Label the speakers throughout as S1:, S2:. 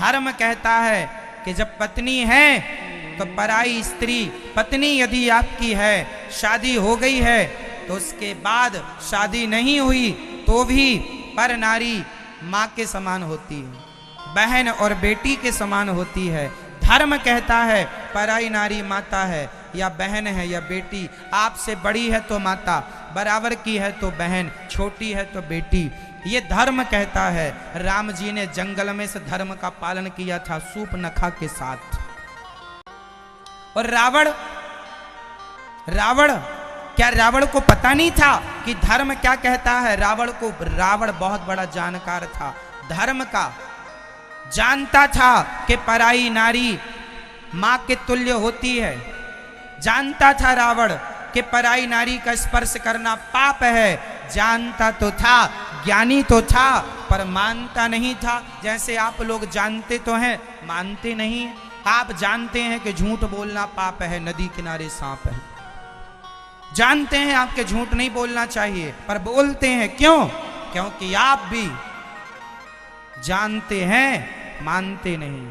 S1: धर्म कहता है कि जब पत्नी है तो पराई स्त्री, पत्नी यदि आपकी है, शादी हो गई है, तो उसके बाद शादी नहीं हुई तो भी पर नारी माँ के समान होती है, बहन और बेटी के समान होती है। धर्म कहता है पराई नारी माता है या बहन है या बेटी, आपसे बड़ी है तो माता, बराबर की है तो बहन, छोटी है तो बेटी, ये धर्म कहता है। राम जी ने जंगल में से धर्म का पालन किया था सूप नखा के साथ। और रावण को पता नहीं था कि धर्म क्या कहता है? रावण बहुत बड़ा जानकार था, धर्म का जानता था कि पराई नारी मां के तुल्य होती है। जानता था रावण कि पराई नारी का स्पर्श करना पाप है, जानता तो था, ज्ञानी तो था, पर मानता नहीं था। जैसे आप लोग जानते तो हैं, मानते नहीं। आप जानते हैं कि झूठ बोलना पाप है, नदी किनारे सांप है, जानते हैं आपके झूठ नहीं बोलना चाहिए, पर बोलते हैं। क्यों? क्योंकि आप भी जानते हैं, मानते नहीं।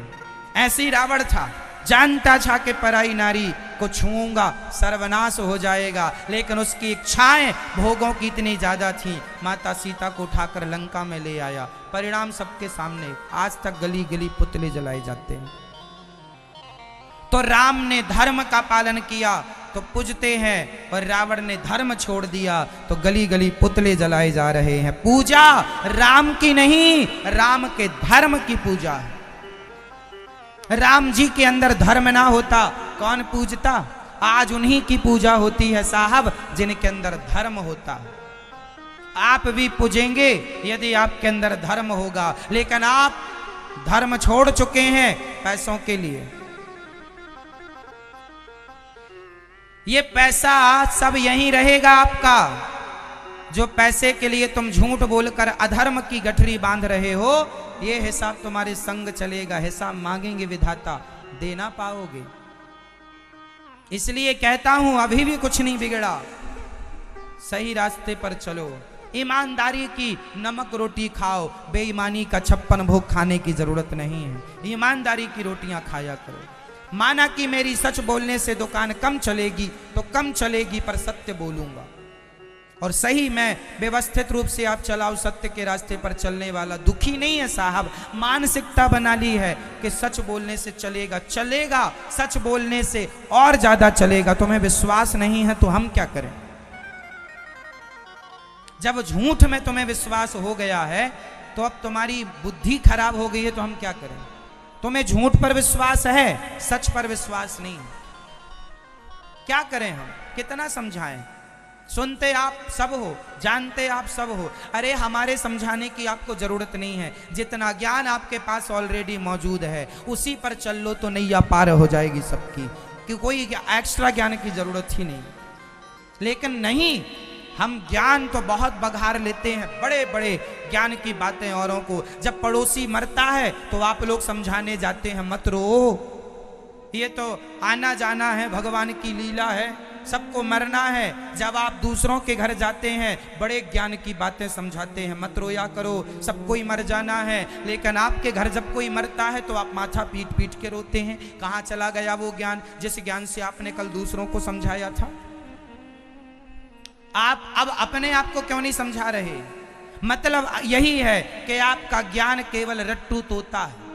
S1: ऐसी रावण था, जानता था कि पराई नारी को छूऊंगा सर्वनाश हो जाएगा, लेकिन उसकी इच्छाएं भोगों की इतनी ज्यादा थी। माता सीता को उठाकर लंका में ले आया, परिणाम सबके सामने। आज तक गली गली पुतले जलाए जाते हैं। तो राम ने धर्म का पालन किया तो पूजते हैं, और रावण ने धर्म छोड़ दिया तो गली गली पुतले जलाए जा रहे हैं। पूजा राम की नहीं, राम के धर्म की पूजा है। राम जी के अंदर धर्म ना होता कौन पूजता? आज उन्हीं की पूजा होती है साहब जिनके अंदर धर्म होता है। आप भी पूजेंगे यदि आपके अंदर धर्म होगा, लेकिन आप धर्म छोड़ चुके हैं पैसों के लिए। ये पैसा सब यहीं रहेगा आपका। जो पैसे के लिए तुम झूठ बोलकर अधर्म की गठरी बांध रहे हो, ये हिसाब तुम्हारे संग चलेगा। हिसाब मांगेंगे विधाता, दे ना पाओगे। इसलिए कहता हूं अभी भी कुछ नहीं बिगड़ा, सही रास्ते पर चलो, ईमानदारी की नमक रोटी खाओ, बेईमानी का 56 भोग खाने की जरूरत नहीं है। ईमानदारी की रोटियां खाया करो। माना कि मेरी सच बोलने से दुकान कम चलेगी तो कम चलेगी, पर सत्य बोलूंगा। और सही में व्यवस्थित रूप से आप चलाओ, सत्य के रास्ते पर चलने वाला दुखी नहीं है साहब। मानसिकता बना ली है कि सच बोलने से चलेगा, सच बोलने से और ज्यादा चलेगा। तुम्हें विश्वास नहीं है तो हम क्या करें? जब झूठ में तुम्हें विश्वास हो गया है तो अब तुम्हारी बुद्धि खराब हो गई है तो हम क्या करें? तुम्हें झूठ पर विश्वास है, सच पर विश्वास नहीं। क्या करें हम? कितना समझाएं? सुनते आप सब हो, जानते आप सब हो। अरे हमारे समझाने की आपको जरूरत नहीं है, जितना ज्ञान आपके पास ऑलरेडी मौजूद है उसी पर चल लो तो नैया पार हो जाएगी सबकी, कि कोई एक्स्ट्रा ज्ञान की जरूरत ही नहीं। लेकिन नहीं, हम ज्ञान तो बहुत बघार लेते हैं, बड़े बड़े ज्ञान की बातें औरों को। जब पड़ोसी मरता है तो आप लोग समझाने जाते हैं मत रो, ये तो आना जाना है, भगवान की लीला है, सबको मरना है। जब आप दूसरों के घर जाते हैं बड़े ज्ञान की बातें समझाते हैं, मत रोया करो, सबको ही मर जाना है। लेकिन आपके घर जब कोई मरता है तो आप माथा पीट पीट के रोते हैं। कहाँ चला गया वो ज्ञान जिस ज्ञान से आपने कल दूसरों को समझाया था? आप अब अपने आप को क्यों नहीं समझा रहे? मतलब यही है कि आपका ज्ञान केवल रट्टू तोता है।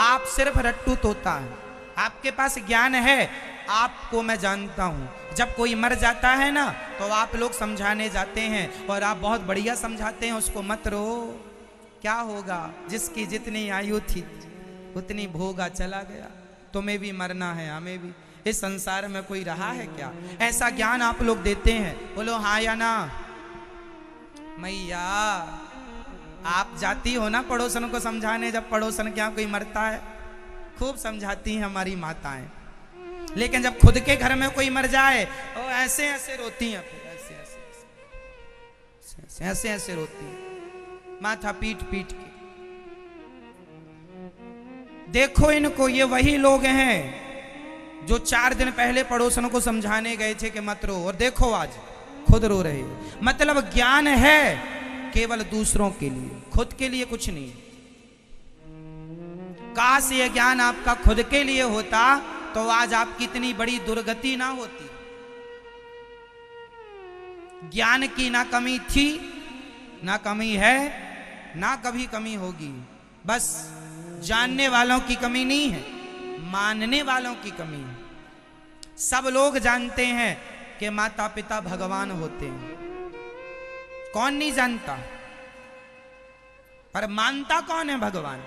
S1: आप सिर्फ रट्टू तोता है। आपके पास ज्ञान है, आपको मैं जानता हूं। जब कोई मर जाता है ना तो आप लोग समझाने जाते हैं और आप बहुत बढ़िया समझाते हैं उसको, मत रो, क्या होगा, जिसकी जितनी आयु थी उतनी भोगा चला गया। तुम्हें भी मरना है, हमें भी। इस संसार में कोई रहा है क्या? ऐसा ज्ञान आप लोग देते हैं। बोलो हाँ या ना? मैया आप जाती हो ना पड़ोसन को समझाने, जब पड़ोसन के यहाँ कोई मरता है खूब समझाती हैं हमारी माताएं। लेकिन जब खुद के घर में कोई मर जाए और ऐसे ऐसे रोती हैं, फिर ऐसे ऐसे रोती हैं, माथा पीट पीट के। देखो इनको, ये वही लोग हैं जो 4 दिन पहले पड़ोसन को समझाने गए थे कि मत रो, और देखो आज खुद रो रहे हो। मतलब ज्ञान है केवल दूसरों के लिए, खुद के लिए कुछ नहीं। काश ये ज्ञान आपका खुद के लिए होता तो आज आपकी इतनी बड़ी दुर्गति ना होती। ज्ञान की ना कमी थी, ना कमी है, ना कभी कमी होगी। बस जानने वालों की कमी नहीं है, मानने वालों की कमी है। सब लोग जानते हैं कि माता पिता भगवान होते हैं, कौन नहीं जानता, पर मानता कौन है? भगवान।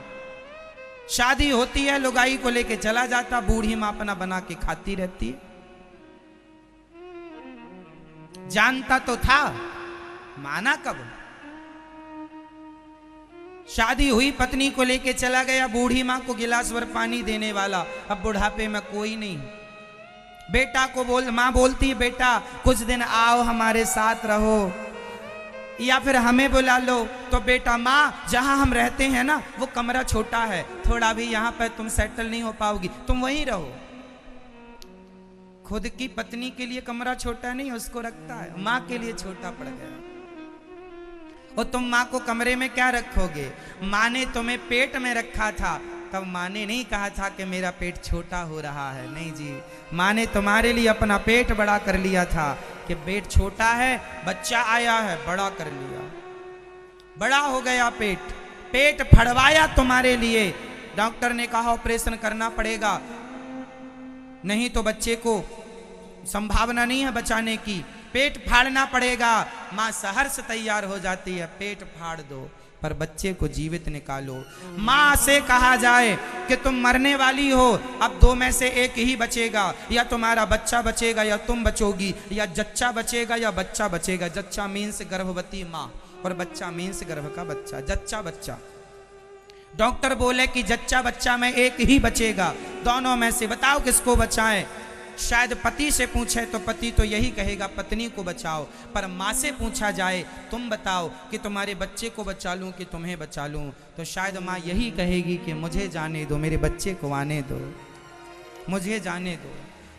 S1: शादी होती है, लुगाई को लेके चला जाता, बूढ़ी मां अपना बना के खाती रहती है। जानता तो था, माना कब? शादी हुई, पत्नी को लेके चला गया, बूढ़ी मां को गिलास भर पानी देने वाला, अब बुढ़ापे में कोई नहीं। बेटा को मां बोलती है, बेटा कुछ दिन आओ हमारे साथ रहो, या फिर हमें बुला लो। तो बेटा, माँ जहां हम रहते हैं ना वो कमरा छोटा है, थोड़ा भी यहाँ पर तुम सेटल नहीं हो पाओगी, तुम वहीं रहो। खुद की पत्नी के लिए कमरा छोटा नहीं उसको रखता है, माँ के लिए छोटा पड़ गया। और तुम माँ को कमरे में क्या रखोगे? माँ ने तुम्हें पेट में रखा था, तब माँ ने नहीं कहा था कि मेरा पेट छोटा हो रहा है। नहीं जी, माँ ने तुम्हारे लिए अपना पेट बड़ा कर लिया था कि पेट छोटा है, बच्चा आया है, बड़ा कर लिया, बड़ा हो गया पेट। पेट फड़वाया तुम्हारे लिए, डॉक्टर ने कहा ऑपरेशन करना पड़ेगा, नहीं तो बच्चे को संभावना नहीं है बचाने की, पेट फाड़ना पड़ेगा। माँ सहर्ष तैयार हो जाती है, पेट फाड़ दो पर बच्चे को जीवित निकालो। माँ से कहा जाए कि तुम मरने वाली हो, अब दो में से एक ही बचेगा, या तुम्हारा बच्चा बचेगा या तुम बचोगी, या जच्चा बचेगा या बच्चा बचेगा। जच्चा मीन्स गर्भवती माँ और बच्चा मीन्स गर्भ का बच्चा, जच्चा बच्चा। डॉक्टर बोले कि जच्चा बच्चा में एक ही बचेगा, दोनों में से बताओ किसको बचाएं। शायद पति से पूछे तो पति तो यही कहेगा पत्नी को बचाओ, पर माँ से पूछा जाए तुम बताओ कि तुम्हारे बच्चे को बचा लूं कि तुम्हें बचा लूं, तो शायद माँ यही कहेगी कि मुझे जाने दो, मेरे बच्चे को आने दो, मुझे जाने दो।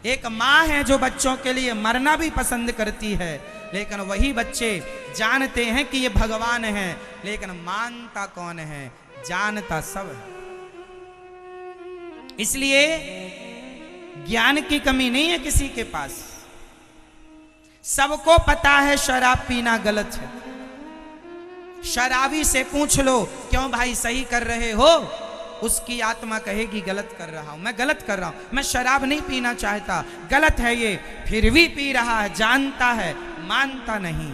S1: एक माँ है जो बच्चों के लिए मरना भी पसंद करती है, लेकिन वही बच्चे जानते हैं कि ये भगवान है, लेकिन मानता कौन है? जानता सब है। इसलिए ज्ञान की कमी नहीं है किसी के पास। सबको पता है शराब पीना गलत है। शराबी से पूछ लो क्यों भाई सही कर रहे हो, उसकी आत्मा कहेगी गलत कर रहा हूं, मैं गलत कर रहा हूं, मैं शराब नहीं पीना चाहता, गलत है ये, फिर भी पी रहा है, जानता है, मानता नहीं।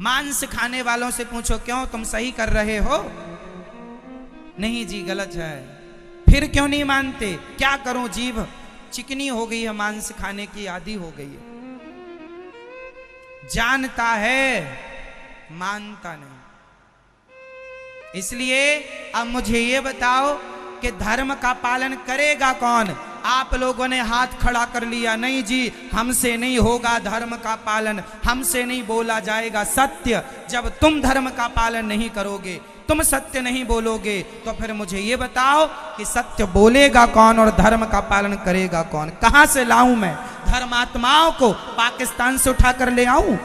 S1: मांस खाने वालों से पूछो क्यों तुम सही कर रहे हो, नहीं जी गलत है, फिर क्यों नहीं मानते? क्या करूं, जीभ चिकनी हो गई है, मांस खाने की आदी हो गई है। जानता है, मानता नहीं। इसलिए अब मुझे ये बताओ कि धर्म का पालन करेगा कौन? आप लोगों ने हाथ खड़ा कर लिया, नहीं जी हमसे नहीं होगा धर्म का पालन, हमसे नहीं बोला जाएगा सत्य। जब तुम धर्म का पालन नहीं करोगे, तुम सत्य नहीं बोलोगे, तो फिर मुझे ये बताओ कि सत्य बोलेगा कौन और धर्म का पालन करेगा कौन? कहां से लाऊं मैं धर्मात्माओं को? पाकिस्तान से उठा कर ले आऊं?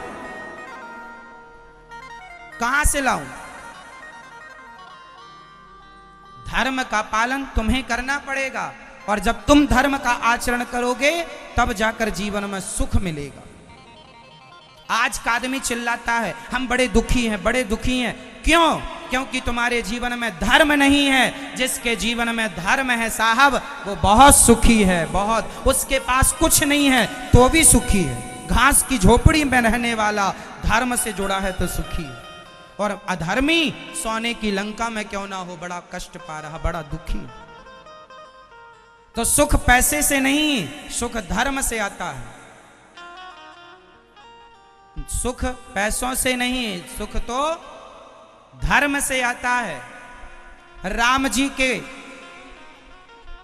S1: कहां से लाऊं? धर्म का पालन तुम्हें करना पड़ेगा, और जब तुम धर्म का आचरण करोगे तब जाकर जीवन में सुख मिलेगा। आज का आदमी चिल्लाता है हम बड़े दुखी हैं, बड़े दुखी हैं। क्यों? क्योंकि तुम्हारे जीवन में धर्म नहीं है। जिसके जीवन में धर्म है साहब, वो बहुत सुखी है, बहुत। उसके पास कुछ नहीं है तो भी सुखी है। घास की झोपड़ी में रहने वाला धर्म से जुड़ा है तो सुखी है, और अधर्मी सोने की लंका में क्यों ना हो, बड़ा कष्ट पा रहा, बड़ा दुखी। तो सुख पैसे से नहीं, सुख धर्म से आता है। सुख पैसों से नहीं, सुख तो धर्म से आता है। राम जी के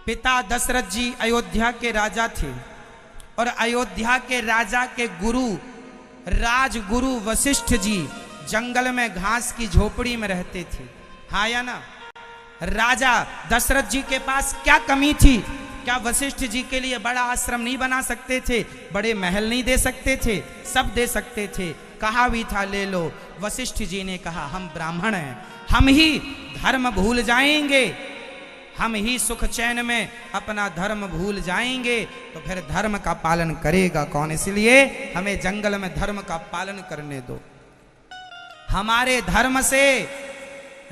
S1: पिता दशरथ जी अयोध्या के राजा थे, और अयोध्या के राजा के गुरु राजगुरु वशिष्ठ जी जंगल में घास की झोपड़ी में रहते थे। हाँ या ना? राजा दशरथ जी के पास क्या कमी थी? क्या वशिष्ठ जी के लिए बड़ा आश्रम नहीं बना सकते थे? बड़े महल नहीं दे सकते थे? सब दे सकते थे। कहा भी था ले लो। वशिष्ठ जी ने कहा हम ब्राह्मण हैं, हम ही धर्म भूल जाएंगे, हम ही सुख चैन में अपना धर्म भूल जाएंगे, तो फिर धर्म का पालन करेगा कौन? इसलिए हमें जंगल में धर्म का पालन करने दो। हमारे धर्म से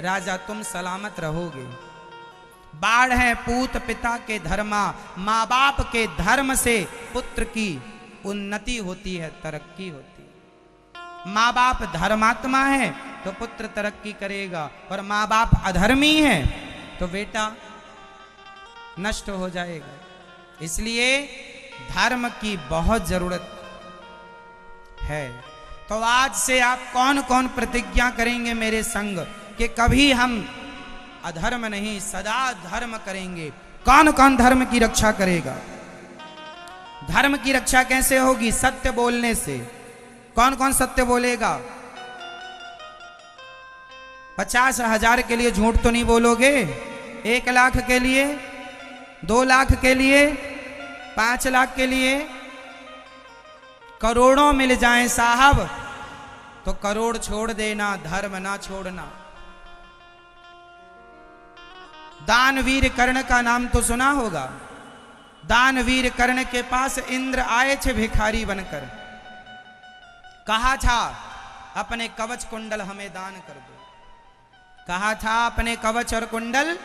S1: राजा तुम सलामत रहोगे। बाढ़ है पूत पिता के धर्मा, माँ बाप के धर्म से पुत्र की उन्नति होती है, तरक्की होती है। माँ बाप धर्मात्मा है तो पुत्र तरक्की करेगा, और माँ बाप अधर्मी है तो बेटा नष्ट हो जाएगा। इसलिए धर्म की बहुत जरूरत है। तो आज से आप कौन कौन प्रतिज्ञा करेंगे मेरे संग कि कभी हम अधर्म नहीं, सदा धर्म करेंगे? कौन कौन धर्म की रक्षा करेगा? धर्म की रक्षा कैसे होगी? सत्य बोलने से। कौन कौन सत्य बोलेगा? 50,000 के लिए झूठ तो नहीं बोलोगे? 1 लाख के लिए, 2 लाख के लिए, 5 लाख के लिए? करोड़ों मिल जाएं साहब तो करोड़ छोड़ देना, धर्म ना छोड़ना। दानवीर कर्ण का नाम तो सुना होगा। दानवीर कर्ण के पास इंद्र आए थे भिखारी बनकर, कहा था अपने कवच कुंडल हमें दान कर दो। कहा था अपने कवच और कुंडल।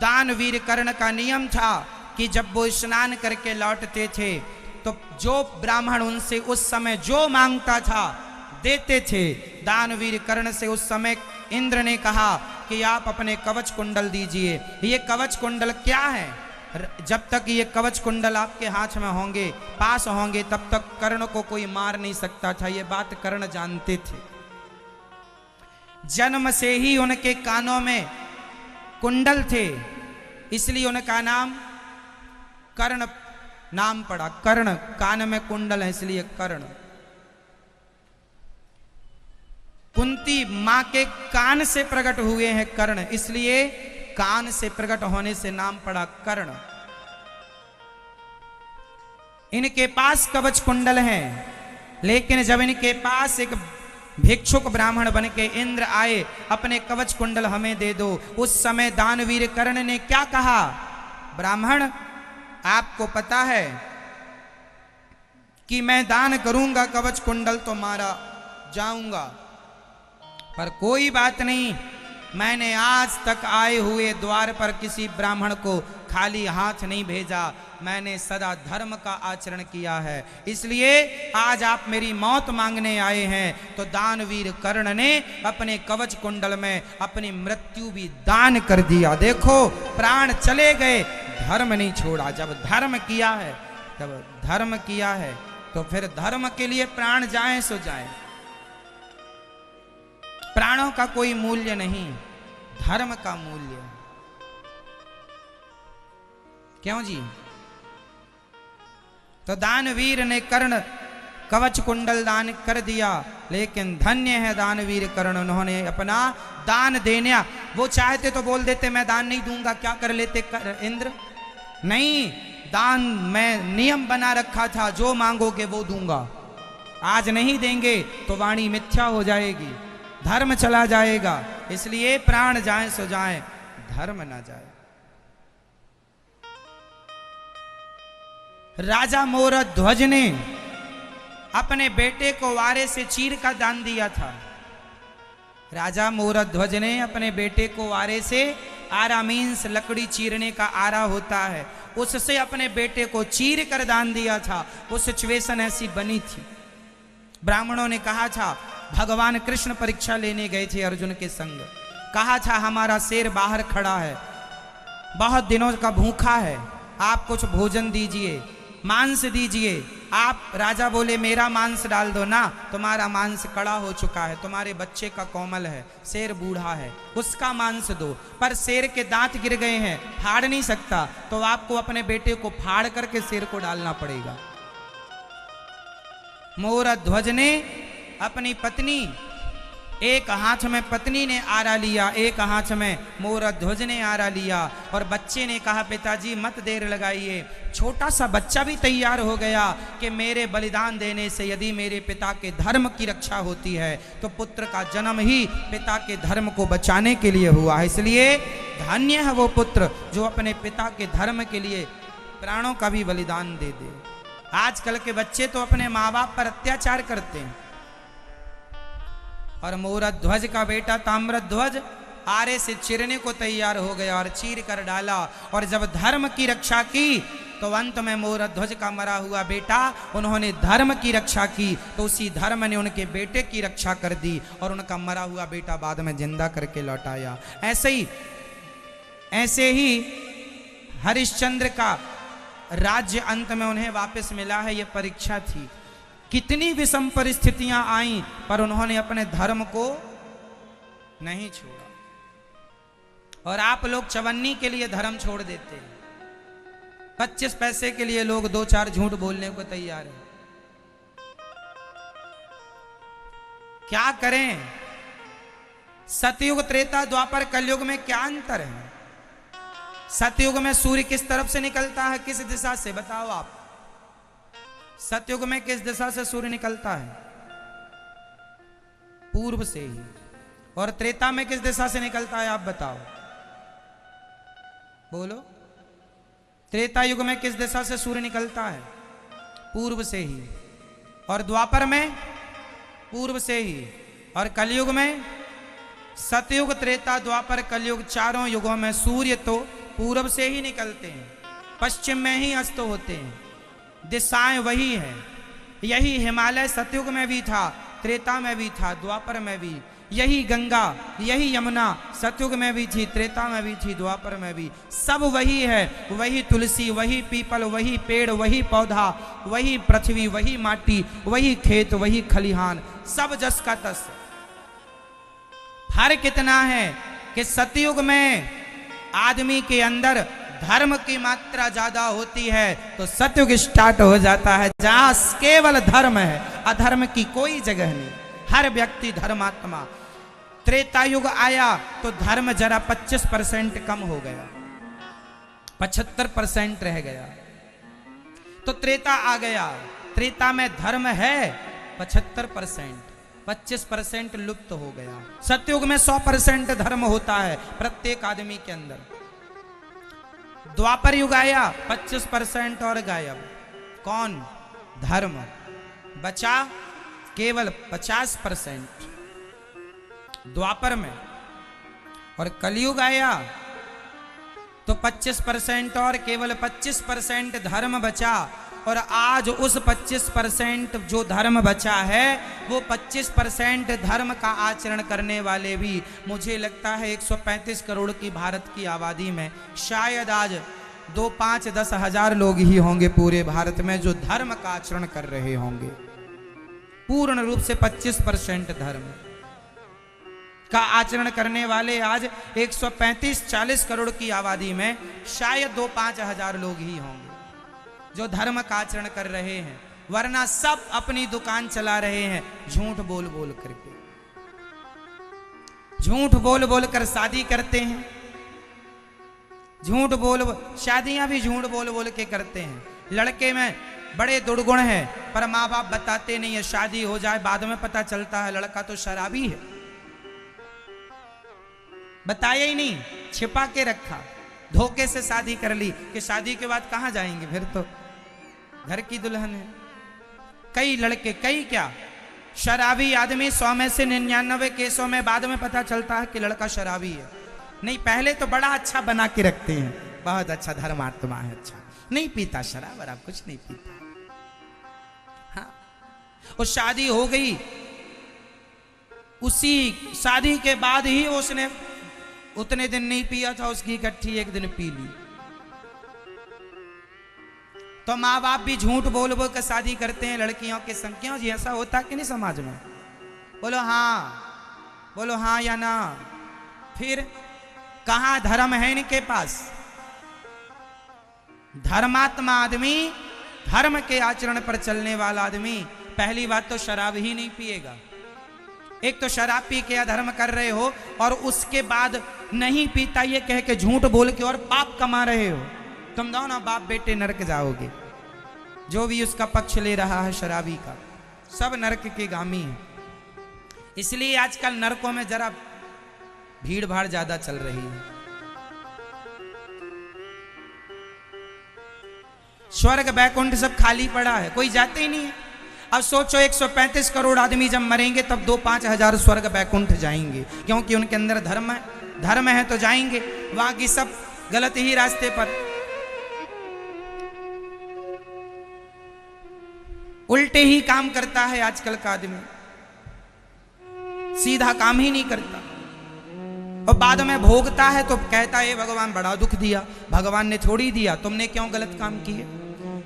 S1: दानवीर कर्ण का नियम था कि जब वो स्नान करके लौटते थे तो जो ब्राह्मण उनसे उस समय जो मांगता था देते थे। दानवीर कर्ण से उस समय इंद्र ने कहा कि आप अपने कवच कुंडल दीजिए। ये कवच कुंडल क्या है? जब तक ये कवच कुंडल आपके हाथ में होंगे, पास होंगे, तब तक कर्ण को कोई मार नहीं सकता था। ये बात कर्ण जानते थे। जन्म से ही उनके कानों में कुंडल थे, इसलिए उनका नाम कर्ण नाम पड़ा। कर्ण, कान में कुंडल है इसलिए कर्ण। कुंती मां के कान से प्रकट हुए हैं कर्ण, इसलिए कान से प्रकट होने से नाम पड़ा कर्ण। इनके पास कवच कुंडल हैं, लेकिन जब इनके पास एक भिक्षुक ब्राह्मण बन के इंद्र आए, अपने कवच कुंडल हमें दे दो, उस समय दानवीर कर्ण ने क्या कहा? ब्राह्मण, आपको पता है कि मैं दान करूंगा कवच कुंडल तो मारा जाऊंगा, पर कोई बात नहीं, मैंने आज तक आए हुए द्वार पर किसी ब्राह्मण को खाली हाथ नहीं भेजा। मैंने सदा धर्म का आचरण किया है, इसलिए आज आप मेरी मौत मांगने आए हैं। तो दानवीर कर्ण ने अपने कवच कुंडल में अपनी मृत्यु भी दान कर दिया। देखो, प्राण चले गए, धर्म नहीं छोड़ा। जब धर्म किया है, जब धर्म किया है तो फिर धर्म के लिए प्राण जाए सो जाए। प्राणों का कोई मूल्य नहीं, धर्म का मूल्य। क्यों जी? तो दानवीर ने कर्ण कवच कुंडल दान कर दिया, लेकिन धन्य है दानवीर कर्ण, उन्होंने अपना दान देने, वो चाहते तो बोल देते मैं दान नहीं दूंगा, क्या कर लेते इंद्र? नहीं, दान मैं नियम बना रखा था, जो मांगोगे वो दूंगा। आज नहीं देंगे तो वाणी मिथ्या हो जाएगी, धर्म चला जाएगा। इसलिए प्राण जाए सो जाए, धर्म ना जाए। राजा मोरध्वज ने अपने बेटे को वारे से चीर का दान दिया था। राजा मोरध्वज ने अपने बेटे को वारे से, आरा मीन्स लकड़ी चीरने का आरा होता है, उससे अपने बेटे को चीर कर दान दिया था। वो सिचुएशन ऐसी बनी थी। ब्राह्मणों ने कहा था, भगवान कृष्ण परीक्षा लेने गए थे अर्जुन के संग, कहा था हमारा शेर बाहर खड़ा है, बहुत दिनों का भूखा है, आप कुछ भोजन दीजिए, मांस दीजिए। आप राजा बोले मेरा मांस डाल दो ना, तुम्हारा मांस कड़ा हो चुका है, तुम्हारे बच्चे का कोमल है, शेर बूढ़ा है, उसका मांस दो। पर शेर के दांत गिर गए हैं, फाड़ नहीं सकता, तो आपको अपने बेटे को फाड़ करके शेर को डालना पड़ेगा। मोरध्वज ने अपनी पत्नी एक हाथ में पत्नी ने आरा लिया, एक हाथ में मोर ध्वज ने आरा लिया, और बच्चे ने कहा पिताजी मत देर लगाइए। छोटा सा बच्चा भी तैयार हो गया कि मेरे बलिदान देने से यदि मेरे पिता के धर्म की रक्षा होती है तो पुत्र का जन्म ही पिता के धर्म को बचाने के लिए हुआ है। इसलिए धन्य है वो पुत्र जो अपने पिता के धर्म के लिए प्राणों का भी बलिदान दे दे। आजकल के बच्चे तो अपने माँ बाप पर अत्याचार करते हैं, और मोरध्वज का बेटा ताम्रध्वज आरे से चिरने को तैयार हो गया और चीर कर डाला, और जब धर्म की रक्षा की तो अंत में मोरध्वज का मरा हुआ बेटा, उन्होंने धर्म की रक्षा की तो उसी धर्म ने उनके बेटे की रक्षा कर दी, और उनका मरा हुआ बेटा बाद में जिंदा करके लौटाया। ऐसे ही हरिश्चंद्र का राज्य अंत में उन्हें वापस मिला है। ये परीक्षा थी, कितनी विषम परिस्थितियां आईं पर उन्होंने अपने धर्म को नहीं छोड़ा। और आप लोग चवन्नी के लिए धर्म छोड़ देते हैं, 25 पैसे के लिए लोग 2-4 झूठ बोलने को तैयार हैं। क्या करें? सतयुग त्रेता द्वापर कलयुग में क्या अंतर है? सतयुग में सूर्य किस तरफ से निकलता है, किस दिशा से? बताओ आप। सतयुग में किस दिशा से सूर्य निकलता है? पूर्व से ही। और त्रेता में किस दिशा से निकलता है, आप बताओ, बोलो। त्रेता युग में किस दिशा से सूर्य निकलता है? पूर्व से ही। और द्वापर में पूर्व से ही। और कलयुग में सतयुग त्रेता द्वापर कलयुग चारों युगों में सूर्य तो पूर्व से ही निकलते हैं, पश्चिम में ही अस्त होते हैं, दिशाएं वही है। यही हिमालय सतयुग में भी था, त्रेता में भी था, द्वापर में भी। यही गंगा, यही यमुना सतयुग में भी थी, त्रेता में भी थी, द्वापर में भी। सब वही है। वही तुलसी, वही पीपल, वही पेड़, वही पौधा, वही पृथ्वी, वही माटी, वही खेत, वही खलिहान, सब जस का तस। फर्क कितना है कि सतयुग में आदमी के अंदर धर्म की मात्रा ज्यादा होती है तो सतयुग स्टार्ट हो जाता है जहां केवल धर्म है, अधर्म की कोई जगह नहीं, हर व्यक्ति धर्मात्मा। त्रेता युग आया तो धर्म जरा 25% कम हो गया, 75% रह गया। तो त्रेता आ गया, त्रेता में धर्म है 75%, 25% लुप्त हो गया। सतयुग में 100% धर्म होता है प्रत्येक आदमी के अंदर। द्वापर युग आया 25% और गायब। कौन? धर्म। बचा केवल 50% द्वापर में। और कलयुग आया तो 25% और केवल 25% धर्म बचा। और आज उस 25% जो धर्म बचा है वो 25% धर्म का आचरण करने वाले भी, मुझे लगता है 135 करोड़ की भारत की आबादी में शायद आज 2, 5, 10 हजार लोग ही होंगे पूरे भारत में जो धर्म का आचरण कर रहे होंगे। पूर्ण रूप से 25% धर्म का आचरण करने वाले आज 135-40 करोड़ की आबादी में शायद 2, 5 हजार लोग ही होंगे जो धर्म का आचरण कर रहे हैं, वरना सब अपनी दुकान चला रहे हैं झूठ बोल बोल करके। झूठ बोल बोल कर शादी करते हैं, झूठ बोल, शादियां भी झूठ बोल बोल के करते हैं। लड़के में बड़े दुर्गुण है पर माँ बाप बताते नहीं है, शादी हो जाए बाद में पता चलता है लड़का तो शराबी है। बताया ही नहीं, छिपा के रखा, धोखे से शादी कर ली कि शादी के बाद कहां जाएंगे, फिर तो घर की दुल्हन है। कई लड़के, कई क्या, शराबी आदमी 100 में से 99 केसों में बाद में पता चलता है कि लड़का शराबी है। नहीं, पहले तो बड़ा अच्छा बना के रखते हैं, बहुत अच्छा धर्मात्मा है, अच्छा नहीं पीता शराब और आप कुछ नहीं पीता। हाँ, वो शादी हो गई, उसी शादी के बाद ही उसने उतने दिन नहीं पिया था, उसकी इकट्ठी एक दिन पी ली। तो माँ बाप भी झूठ बोल बोल कर शादी करते हैं लड़कियों के संग। क्यों जी, ऐसा होता कि नहीं समाज में? बोलो हाँ, बोलो हाँ या ना। फिर कहां धर्म है इनके पास? धर्मात्मा आदमी, धर्म के आचरण पर चलने वाला आदमी पहली बात तो शराब ही नहीं पिएगा, एक तो शराब पी के अधर्म कर रहे हो और उसके बाद नहीं पीता ये कह के झूठ बोल के और पाप कमा रहे हो। तुम दोनों बाप बेटे नरक जाओगे। जो भी उसका पक्ष ले रहा है शराबी का, सब नरक के गामी है। इसलिए आजकल नरकों में जरा भीड़ भाड़ ज्यादा चल रही है। स्वर्ग बैकुंठ सब खाली पड़ा है, कोई जाते ही नहीं है। अब सोचो 135 करोड़ आदमी जब मरेंगे तब 2-5 हजार स्वर्ग बैकुंठ जाएंगे, क्योंकि उनके अंदर धर्म है। धर्म है तो जाएंगे, बाकी सब गलत ही रास्ते पर, उल्टे ही काम करता है आजकल का आदमी, सीधा काम ही नहीं करता। और बाद में भोगता है तो कहता है भगवान बड़ा दुख दिया। भगवान ने थोड़ी दिया, तुमने क्यों गलत काम किए,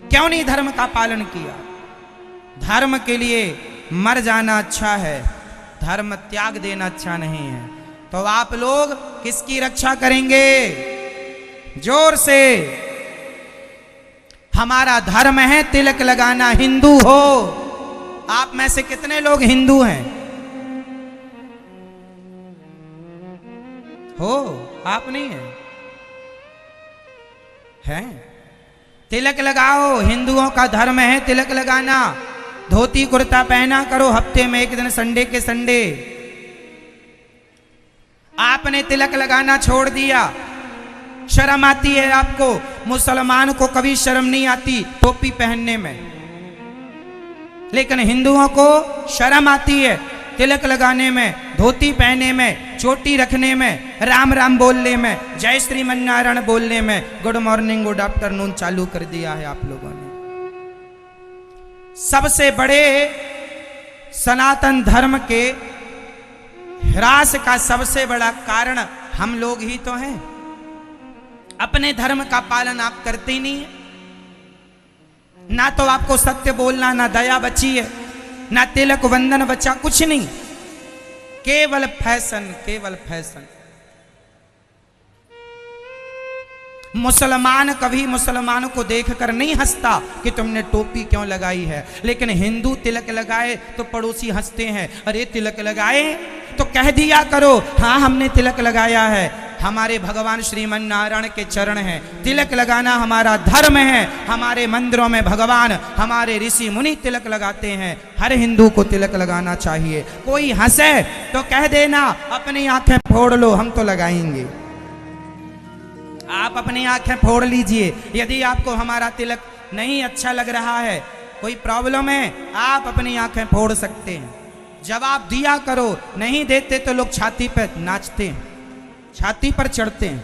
S1: क्यों नहीं धर्म का पालन किया। धर्म के लिए मर जाना अच्छा है, धर्म त्याग देना अच्छा नहीं है। तो आप लोग किसकी रक्षा करेंगे? जोर से। हमारा धर्म है तिलक लगाना। हिंदू हो, आप में से कितने लोग हिंदू हैं? हो, आप नहीं हैं? हैं? तिलक लगाओ। हिंदुओं का धर्म है तिलक लगाना। धोती कुर्ता पहना करो, हफ्ते में एक दिन संडे के संडे। आपने तिलक लगाना छोड़ दिया, शर्म आती है आपको। मुसलमान को कभी शर्म नहीं आती टोपी पहनने में, लेकिन हिंदुओं को शर्म आती है तिलक लगाने में, धोती पहनने में, चोटी रखने में, राम राम बोलने में, जय श्रीमन नारायण बोलने में। गुड मॉर्निंग गुड आफ्टरनून चालू कर दिया है आप लोगों ने। सबसे बड़े सनातन धर्म के ह्रास का सबसे बड़ा कारण हम लोग ही तो हैं। अपने धर्म का पालन आप करते ही नहीं है। ना तो आपको सत्य बोलना, ना दया बची है, ना तिलक वंदन बचा, कुछ नहीं। केवल फैशन, केवल फैशन। मुसलमान कभी मुसलमानों को देखकर नहीं हंसता कि तुमने टोपी क्यों लगाई है, लेकिन हिंदू तिलक लगाए तो पड़ोसी हंसते हैं। अरे तिलक लगाए तो कह दिया करो हाँ हमने तिलक लगाया है। हमारे भगवान श्रीमन नारायण के चरण हैं, तिलक लगाना हमारा धर्म है। हमारे मंदिरों में भगवान, हमारे ऋषि मुनि तिलक लगाते हैं। हर हिंदू को तिलक लगाना चाहिए। कोई हंसे तो कह देना अपनी आंखें फोड़ लो, हम तो लगाएंगे। आप अपनी आंखें फोड़ लीजिए। यदि आपको हमारा तिलक नहीं अच्छा लग रहा है, कोई प्रॉब्लम है, आप अपनी आंखें फोड़ सकते हैं। जवाब दिया करो। नहीं देते तो लोग छाती पर नाचते हैं, छाती पर चढ़ते हैं।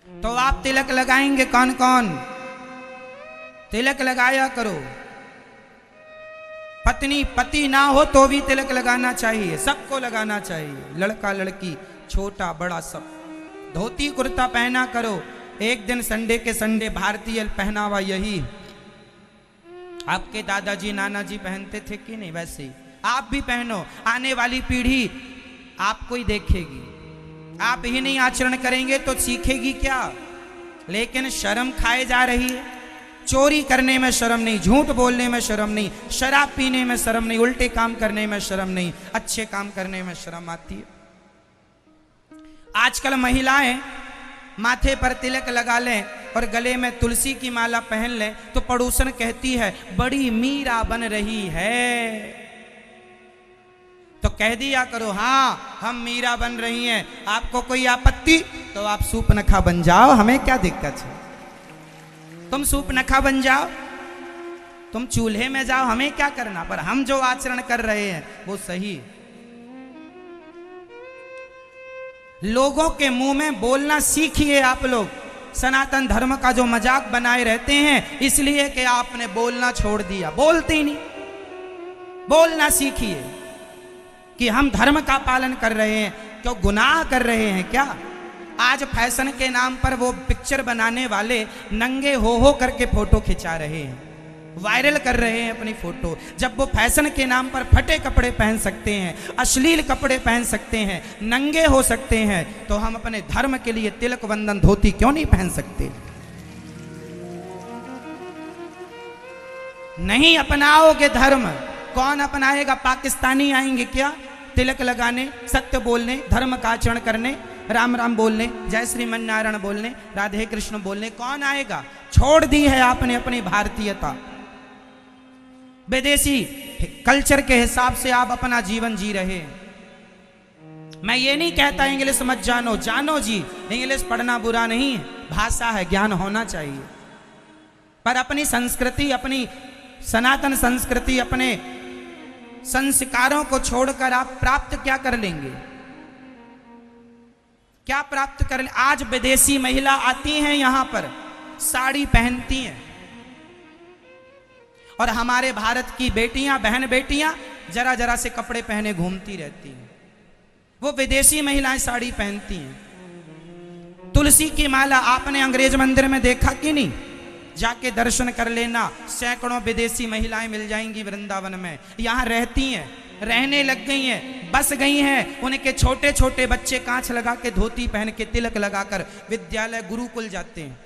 S1: तो आप तिलक लगाएंगे कौन कौन? तिलक लगाया करो। पत्नी पति ना हो तो भी तिलक लगाना चाहिए, सबको लगाना चाहिए, लड़का लड़की छोटा बड़ा सब। धोती कुर्ता पहना करो। एक दिन संडे के संडे भारतीय पहनावा यही। आपके दादाजी नाना जी पहनते थे कि नहीं, वैसे ही आप भी पहनो। आने वाली पीढ़ी आपको ही देखेगी। आप ही नहीं आचरण करेंगे तो सीखेगी क्या? लेकिन शर्म खाए जा रही है। चोरी करने में शर्म नहीं, झूठ बोलने में शर्म नहीं, शराब पीने में शर्म नहीं, उल्टे काम करने में शर्म नहीं, अच्छे काम करने में शर्म आती है। आजकल महिलाएं माथे पर तिलक लगा लें और गले में तुलसी की माला पहन लें तो पड़ोसन कहती है बड़ी मीरा बन रही है। तो कह दिया करो हाँ हम मीरा बन रही हैं। आपको कोई आपत्ति तो आप सूपनखा बन जाओ, हमें क्या दिक्कत है। तुम सूपनखा बन जाओ, तुम चूल्हे में जाओ, हमें क्या करना। पर हम जो आचरण कर रहे हैं वो सही। लोगों के मुंह में बोलना सीखिए आप लोग। सनातन धर्म का जो मजाक बनाए रहते हैं इसलिए कि आपने बोलना छोड़ दिया। बोलते ही नहीं, बोलना सीखिए कि हम धर्म का पालन कर रहे हैं। क्यों गुनाह कर रहे हैं क्या? आज फैशन के नाम पर वो पिक्चर बनाने वाले नंगे हो करके फोटो खिंचा रहे हैं, वायरल कर रहे हैं अपनी फोटो। जब वो फैशन के नाम पर फटे कपड़े पहन सकते हैं, अश्लील कपड़े पहन सकते हैं, नंगे हो सकते हैं, तो हम अपने धर्म के लिए तिलक वंदन धोती क्यों नहीं पहन सकते? नहीं अपनाओगे धर्म, कौन अपनाएगा? पाकिस्तानी आएंगे क्या तिलक लगाने, सत्य बोलने, धर्म का आचरण करने, राम राम बोलने, जय श्रीमन नारायण बोलने, राधे कृष्ण बोलने? कौन आएगा? छोड़ दी है आपने अपनी भारतीयता। विदेशी कल्चर के हिसाब से आप अपना जीवन जी रहे हैं। मैं ये नहीं कहता इंग्लिश मत जानो, जानो जी, इंग्लिश पढ़ना बुरा नहीं है, भाषा है, ज्ञान होना चाहिए, पर अपनी संस्कृति, अपनी सनातन संस्कृति, अपने संस्कारों को छोड़कर आप प्राप्त क्या कर लेंगे? क्या प्राप्त कर ले? आज विदेशी महिला आती हैं यहां पर, साड़ी पहनती हैं, और हमारे भारत की बेटियां, बहन बेटियां जरा जरा से कपड़े पहने घूमती रहती हैं। वो विदेशी महिलाएं साड़ी पहनती हैं। तुलसी की माला आपने अंग्रेज मंदिर में देखा कि नहीं? जाके दर्शन कर लेना, सैकड़ों विदेशी महिलाएं मिल जाएंगी वृंदावन में, यहां रहती हैं, रहने लग गई हैं, बस गई हैं। उनके छोटे छोटे बच्चे कांच लगा के, धोती पहन के, तिलक लगाकर विद्यालय गुरुकुल जाते हैं,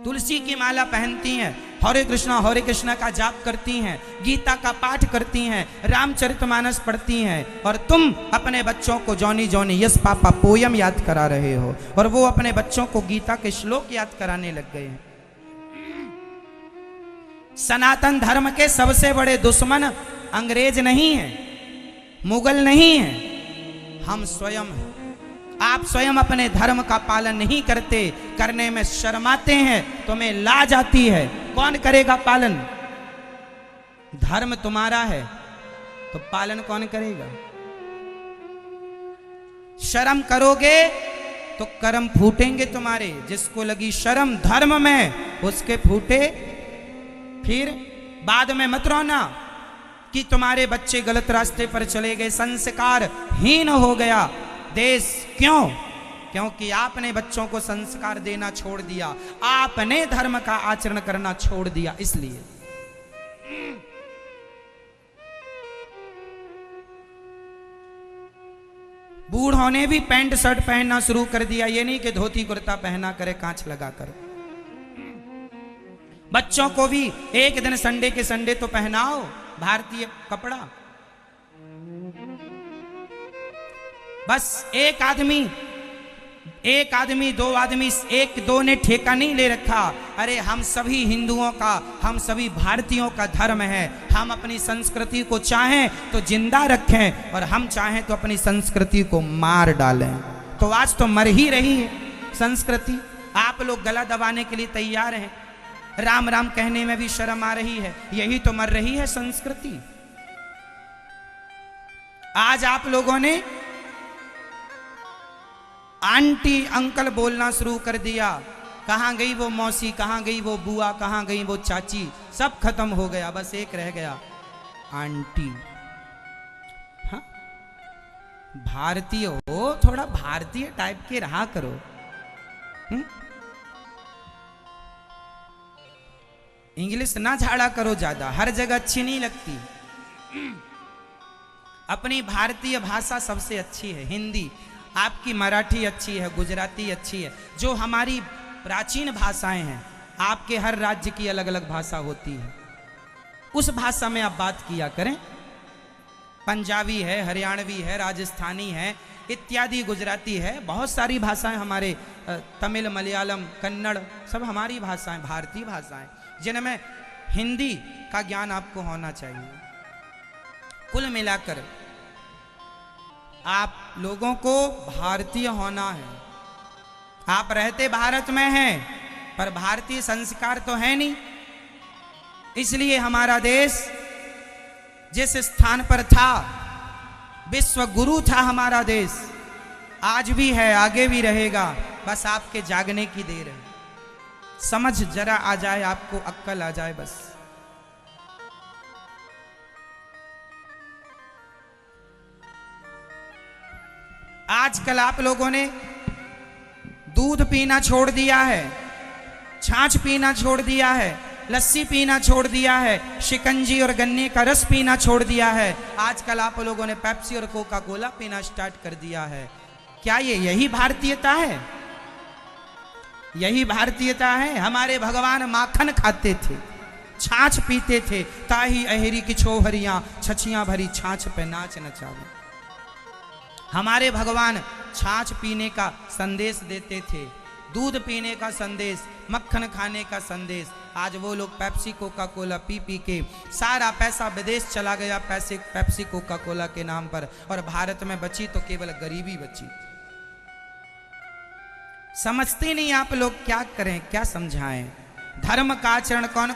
S1: तुलसी की माला पहनती हैं, हरे कृष्णा का जाप करती हैं, गीता का पाठ करती हैं, रामचरितमानस पढ़ती हैं, और तुम अपने बच्चों को Johnny Johnny yes papa poem याद करा रहे हो, और वो अपने बच्चों को गीता के श्लोक याद कराने लग गए हैं। सनातन धर्म के सबसे बड़े दुश्मन अंग्रेज नहीं है, मुगल नहीं है, हम स्वयं हैं। आप स्वयं अपने धर्म का पालन नहीं करते, करने में शर्माते हैं, तुम्हें लाज आती है। कौन करेगा पालन? धर्म तुम्हारा है तो पालन कौन करेगा? शर्म करोगे तो कर्म फूटेंगे तुम्हारे। जिसको लगी शर्म धर्म में, उसके फूटे। फिर बाद में मत रोना कि तुम्हारे बच्चे गलत रास्ते पर चले गए, संस्कार हीन हो गया देश। क्यों? क्योंकि आपने बच्चों को संस्कार देना छोड़ दिया, आपने धर्म का आचरण करना छोड़ दिया। इसलिए बूढ़ों ने भी पैंट शर्ट पहनना शुरू कर दिया, ये नहीं कि धोती कुर्ता पहना करे कांच लगाकर। बच्चों को भी एक दिन संडे के संडे तो पहनाओ भारतीय कपड़ा। बस एक आदमी दो आदमी, एक दो ने ठेका नहीं ले रखा। अरे हम सभी हिंदुओं का, हम सभी भारतीयों का धर्म है। हम अपनी संस्कृति को चाहें तो जिंदा रखें, और हम चाहें तो अपनी संस्कृति को मार डालें। तो आज तो मर ही रही है संस्कृति। आप लोग गला दबाने के लिए तैयार हैं, राम राम कहने में भी शर्म आ रही है। यही तो मर रही है संस्कृति। आज आप लोगों ने आंटी अंकल बोलना शुरू कर दिया। कहां गई वो मौसी, कहां गई वो बुआ, कहां गई वो चाची, सब खत्म हो गया। बस एक रह गया, आंटी। हाँ, भारतीय हो, थोड़ा भारतीय टाइप के रहा करो। इंग्लिश ना झाड़ा करो ज्यादा, हर जगह अच्छी नहीं लगती। अपनी भारतीय भाषा सबसे अच्छी है, हिंदी। आपकी मराठी अच्छी है, गुजराती अच्छी है, जो हमारी प्राचीन भाषाएं हैं। आपके हर राज्य की अलग अलग भाषा होती है, उस भाषा में आप बात किया करें। पंजाबी है, हरियाणवी है, राजस्थानी है, इत्यादि, गुजराती है, बहुत सारी भाषाएं हमारे, तमिल, मलयालम, कन्नड़, सब हमारी भाषाएं, भारतीय भाषाएं, जिनमें हिंदी का ज्ञान आपको होना चाहिए। कुल मिलाकर आप लोगों को भारतीय होना है। आप रहते भारत में हैं, पर भारतीय संस्कार तो है नहीं। इसलिए हमारा देश जिस स्थान पर था, विश्व गुरु था हमारा देश, आज भी है, आगे भी रहेगा। बस आपके जागने की देर है। समझ जरा आ जाए, आपको अक्ल आ जाए बस। आजकल आप लोगों ने दूध पीना छोड़ दिया है, छाछ पीना छोड़ दिया है, लस्सी पीना छोड़ दिया है, शिकंजी और गन्ने का रस पीना छोड़ दिया है। आजकल आप लोगों ने पेप्सी और कोका कोला पीना स्टार्ट कर दिया है। क्या यही भारतीयता है? यही भारतीयता है? हमारे भगवान माखन खाते थे, छाछ पीते थे, ताही अहेरी की छोहरियां छछियां भरी छाछ पे नाच नचावे। हमारे भगवान छाछ पीने का संदेश देते थे, दूध पीने का संदेश, मक्खन खाने का संदेश। आज वो लोग Pepsi Coca Cola P P के सारा पैसा विदेश चला गया पेप्सी कोका कोला के नाम पर, और भारत में बची तो केवल गरीबी बची। समझते नहीं आप लोग, क्या करें क्या समझाएं। धर्म का आचरण कौन कौन